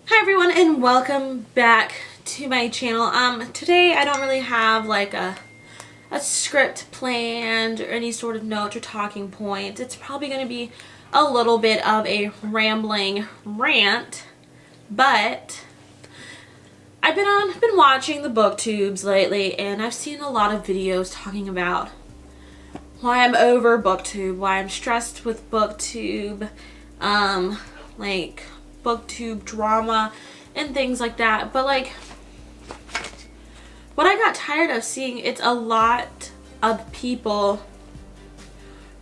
Hi everyone and welcome back to my channel. Today I don't really have like a script planned or any sort of notes or talking points. It's probably going to be a little bit of a rambling rant, but I've been watching the BookTubes lately and I've seen a lot of videos talking about why I'm over BookTube, why I'm stressed with BookTube, like BookTube drama and things like that. But like, what I got tired of seeing, it's a lot of people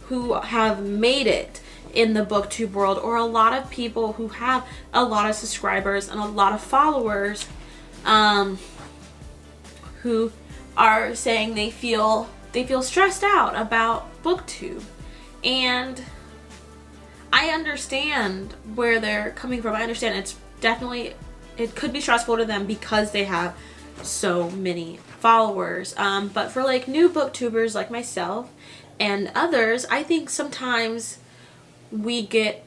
who have made it in the BookTube world, or a lot of people who have a lot of subscribers and a lot of followers, who are saying they feel stressed out about BookTube. And I understand where they're coming from. I understand it could be stressful to them because they have so many followers. But for like new booktubers like myself and others, I think sometimes we get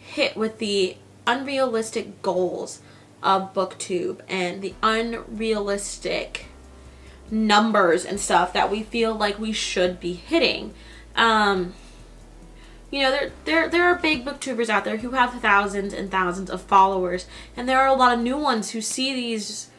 hit with the unrealistic goals of BookTube and the unrealistic numbers and stuff that we feel like we should be hitting. You know, there are big booktubers out there who have thousands and thousands of followers, and there are a lot of new ones who see these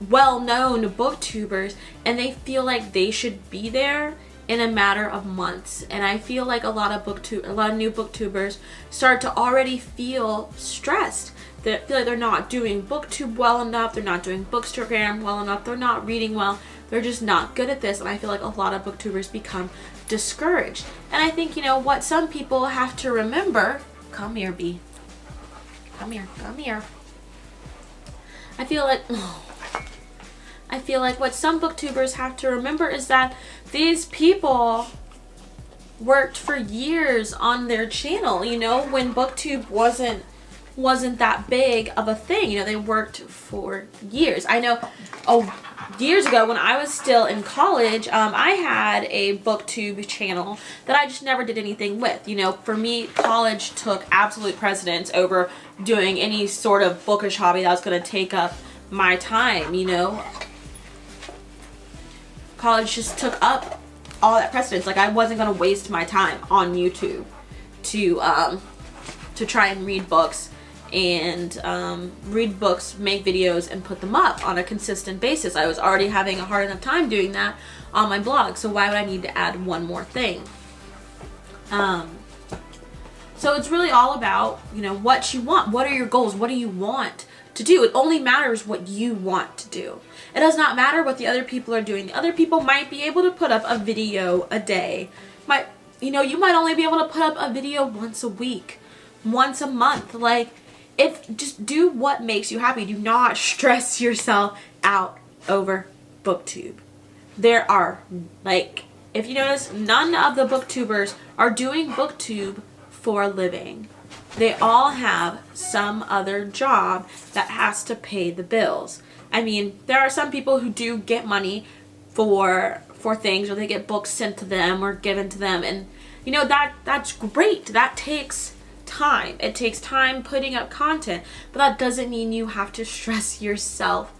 well-known booktubers, and they feel like they should be there in a matter of months. And I feel like a lot of new booktubers start to already feel stressed. They feel like they're not doing BookTube well enough, they're not doing Bookstagram well enough, they're not reading well, they're just not good at this. And I feel like a lot of booktubers become discouraged. And I think, you know, what some people have to remember, come here, Bee. Come here. I feel like what some booktubers have to remember is that these people worked for years on their channel, you know, when BookTube wasn't that big of a thing. You know, they worked for years. I know years ago when I was still in college, I had a BookTube channel that I just never did anything with. You know, for me, college took absolute precedence over doing any sort of bookish hobby that was going to take up my time, you know. College just took up all that precedence. Like, I wasn't going to waste my time on YouTube to try and read books and make videos and put them up on a consistent basis. I was already having a hard enough time doing that on my blog, so why would I need to add one more thing? So it's really all about, you know, what you want. What are your goals? What do you want to do? It only matters what you want to do. It does not matter what the other people are doing. The other people might be able to put up a video a day. You might only be able to put up a video once a week, once a month. Like, just do what makes you happy. Do not stress yourself out over BookTube. There are, like, if you notice, none of the booktubers are doing BookTube for a living. They all have some other job that has to pay the bills. I mean, there are some people who do get money for things, or they get books sent to them or given to them, and you know, that's great. That takes time. It takes time putting up content, but that doesn't mean you have to stress yourself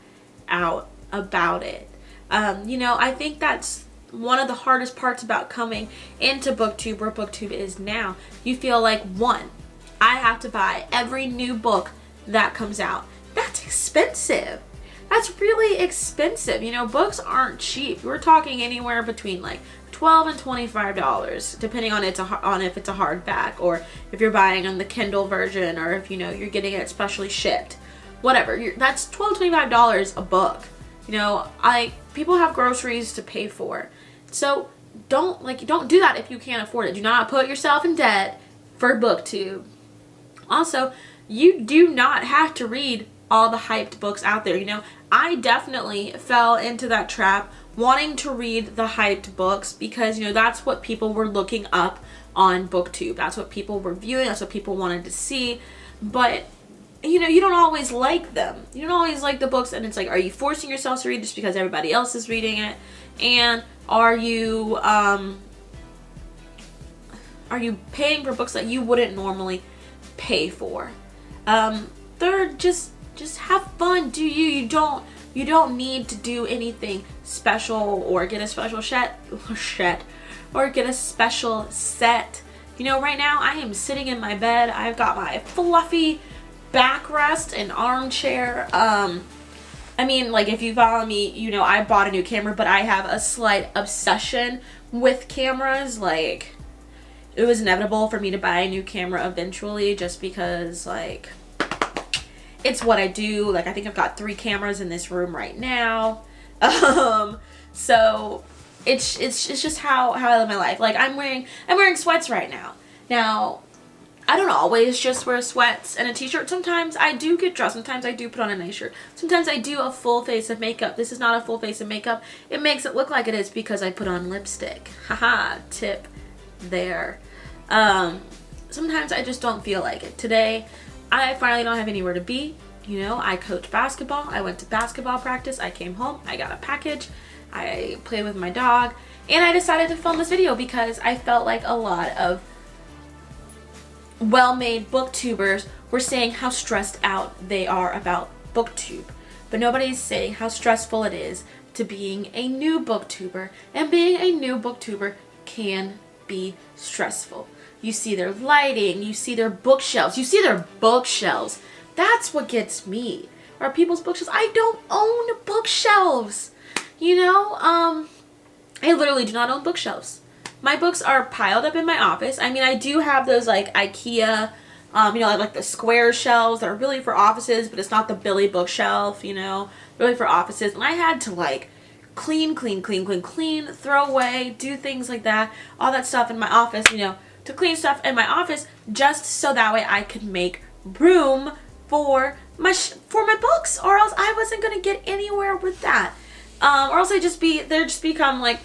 out about it. You know, I think that's one of the hardest parts about coming into BookTube, where BookTube is now. You feel like, one, I have to buy every new book that comes out. That's expensive. That's really expensive. You know, books aren't cheap. We're talking anywhere between like $12 and $25, depending on if it's a hardback, or if you're buying on the Kindle version, or if, you know, you're getting it specially shipped. Whatever. That's $12, $25 a book. You know, people have groceries to pay for. So don't do that if you can't afford it. Do not put yourself in debt for BookTube. Also, you do not have to read all the hyped books out there. You know, I definitely fell into that trap, wanting to read the hyped books, because, you know, that's what people were looking up on BookTube. That's what people were viewing. That's what people wanted to see. But, you know, you don't always like them. You don't always like the books, and it's like, are you forcing yourself to read just because everybody else is reading it? And are you paying for books that you wouldn't normally pay for. Third, just have fun. Do you don't need to do anything special or get a special or get a special set. You know, right now I am sitting in my bed. I've got my fluffy backrest and armchair. I mean, like, if you follow me, you know I bought a new camera, but I have a slight obsession with cameras. Like, it was inevitable for me to buy a new camera eventually, just because, like, it's what I do. Like, I think I've got 3 cameras in this room right now. So it's just how I live my life. Like, I'm wearing sweats right now. Now, I don't always just wear sweats and a t-shirt. Sometimes I do get dressed. Sometimes I do put on a nice shirt. Sometimes I do a full face of makeup. This is not a full face of makeup. It makes it look like it is because I put on lipstick. Haha, tip there. Sometimes I just don't feel like it. Today, I finally don't have anywhere to be. You know, I coach basketball. I went to basketball practice. I came home. I got a package. I played with my dog. And I decided to film this video because I felt like a lot of well-made booktubers were saying how stressed out they are about booktube. But nobody's saying how stressful it is to being a new booktuber. And being a new booktuber can be stressful. You see their lighting, you see their bookshelves, you see their bookshelves. That's what gets me. Are people's bookshelves? I don't own bookshelves. You know, I literally do not own bookshelves. My books are piled up in my office. I mean, I do have those like IKEA, you know, like the square shelves that are really for offices, but it's not the Billy bookshelf, you know, really for offices. And I had to like clean, throw away, do things like that, all that stuff in my office, you know, to clean stuff in my office just so that way I could make room for my books, or else I wasn't gonna get anywhere with that. Or else they'd just become like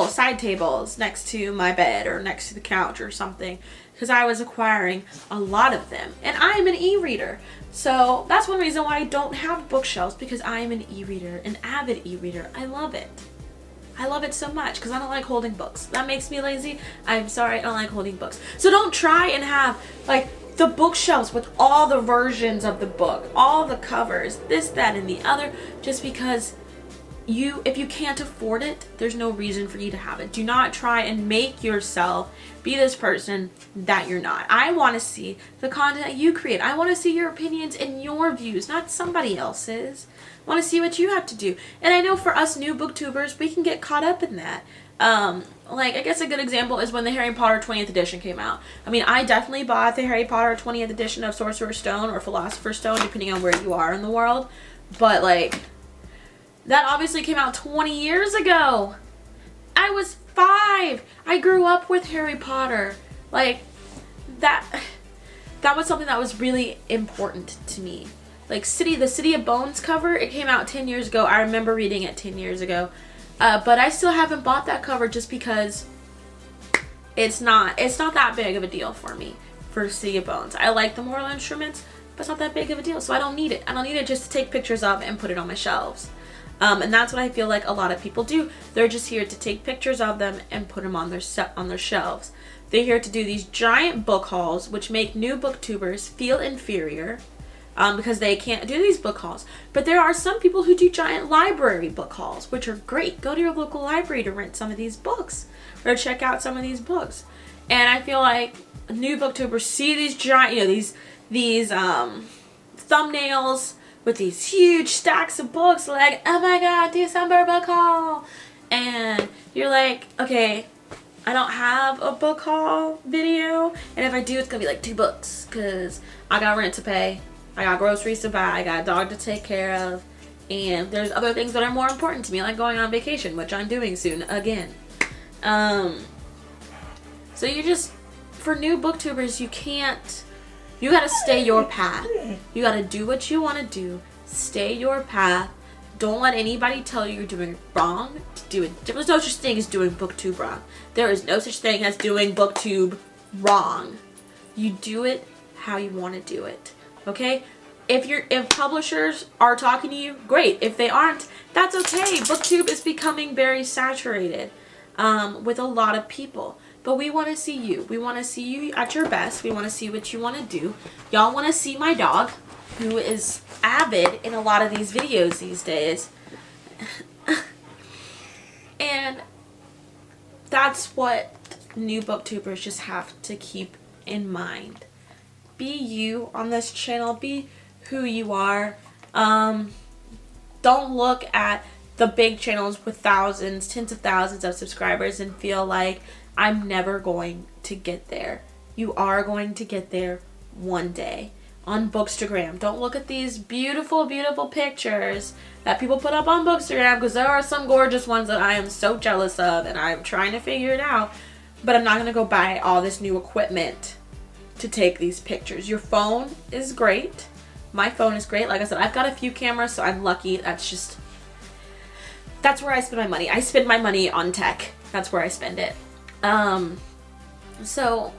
side tables next to my bed or next to the couch or something, because I was acquiring a lot of them. And I am an e-reader, so that's one reason why I don't have bookshelves, because I am an e-reader, an avid e-reader. I love it. I love it so much because I don't like holding books. That makes me lazy. I'm sorry, I don't like holding books. So don't try and have like the bookshelves with all the versions of the book, all the covers, this, that, and the other, just because if you can't afford it, there's no reason for you to have it. Do not try and make yourself be this person that you're not. I want to see the content you create. I want to see your opinions and your views, not somebody else's. I want to see what you have to do. And I know for us new booktubers, we can get caught up in that. Like, I guess a good example is when the Harry Potter 20th edition came out. I mean, I definitely bought the Harry Potter 20th edition of Sorcerer's Stone or Philosopher's Stone, depending on where you are in the world. But, like, that obviously came out 20 years ago. I was 5. I grew up with Harry Potter. Like, that was something that was really important to me. Like, the City of Bones cover, it came out 10 years ago. I remember reading it 10 years ago. But I still haven't bought that cover just because it's not that big of a deal for me for City of Bones. I like the moral instruments, but it's not that big of a deal, so I don't need it. I don't need it just to take pictures of and put it on my shelves. And that's what I feel like a lot of people do. They're just here to take pictures of them and put them on their shelves. They're here to do these giant book hauls, which make new booktubers feel inferior. Because they can't do these book hauls. But there are some people who do giant library book hauls, which are great. Go to your local library to rent some of these books or check out some of these books. And I feel like new booktubers see these giant, you know, these thumbnails with these huge stacks of books, like, oh my god, December book haul. And you're like, okay, I don't have a book haul video. And if I do, it's gonna be like 2 books because I got rent to pay. I got groceries to buy, I got a dog to take care of, and there's other things that are more important to me, like going on vacation, which I'm doing soon again. So for new booktubers, you gotta stay your path. You gotta do what you wanna do, stay your path. Don't let anybody tell you you're doing it wrong. There's no such thing as doing booktube wrong. There is no such thing as doing booktube wrong. You do it how you wanna do it. Okay, if publishers are talking to you, great. If they aren't, that's okay. BookTube is becoming very saturated with a lot of people. but we want to see you. We want to see you at your best. We want to see what you want to do. Y'all want to see my dog, who is avid in a lot of these videos these days. And that's what new booktubers just have to keep in mind. Be you on this channel. Be who you are. Don't look at the big channels with thousands, tens of thousands of subscribers and feel like I'm never going to get there. You are going to get there one day. On Bookstagram, don't look at these beautiful, beautiful pictures that people put up on Bookstagram, because there are some gorgeous ones that I am so jealous of and I'm trying to figure it out. But I'm not going to go buy all this new equipment to take these pictures. Your phone is great. My phone is great. Like I said, I've got a few cameras, so I'm lucky. That's where I spend my money. I spend my money on tech. That's where I spend it. So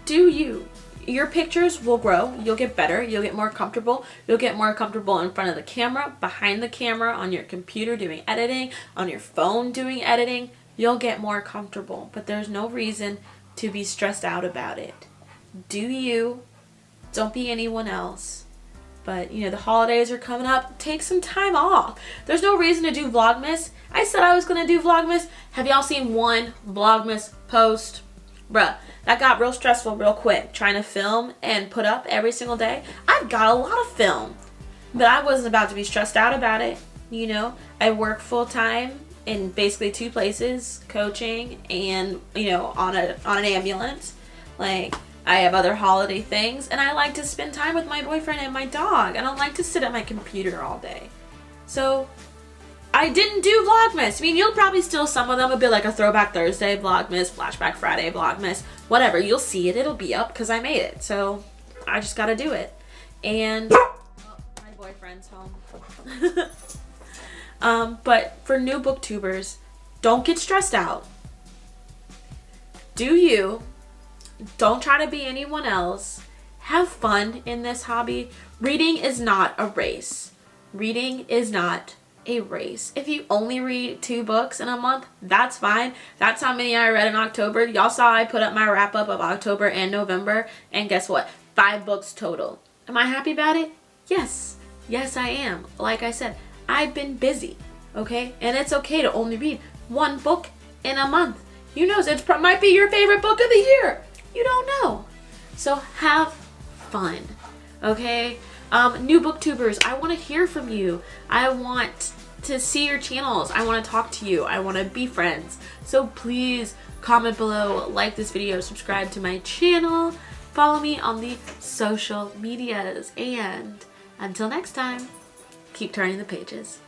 do you. Your pictures will grow. You'll get better. You'll get more comfortable. You'll get more comfortable in front of the camera, behind the camera, on your computer doing editing, on your phone doing editing. You'll get more comfortable, but there's no reason to be stressed out about it. Do you. Don't be anyone else. But, you know, the holidays are coming up. Take some time off. There's no reason to do Vlogmas. I said I was going to do Vlogmas. Have y'all seen one Vlogmas post? Bruh, that got real stressful real quick. Trying to film and put up every single day. I've got a lot of film. But I wasn't about to be stressed out about it. You know, I work full time in basically 2 places. Coaching and, you know, on an ambulance. Like, I have other holiday things, and I like to spend time with my boyfriend and my dog. I don't like to sit at my computer all day. So, I didn't do Vlogmas. I mean, you'll probably still, some of them will be like a Throwback Thursday Vlogmas, Flashback Friday Vlogmas, whatever. You'll see it. It'll be up because I made it. So, I just got to do it. And, oh, my boyfriend's home. But for new booktubers, don't get stressed out. Do you. Don't try to be anyone else. Have fun in this hobby. Reading is not a race. Reading is not a race. If you only read 2 books in a month, that's fine. That's how many I read in October. Y'all saw I put up my wrap up of October and November, and guess what? 5 books total. Am I happy about it? Yes. Yes, I am. Like I said, I've been busy, okay? And it's okay to only read 1 book in a month. Who knows? It might be your favorite book of the year. You don't know. So have fun, okay? New booktubers, I want to hear from you. I want to see your channels. I want to talk to you. I want to be friends. So please comment below, like this video, subscribe to my channel, follow me on the social medias, and until next time, keep turning the pages.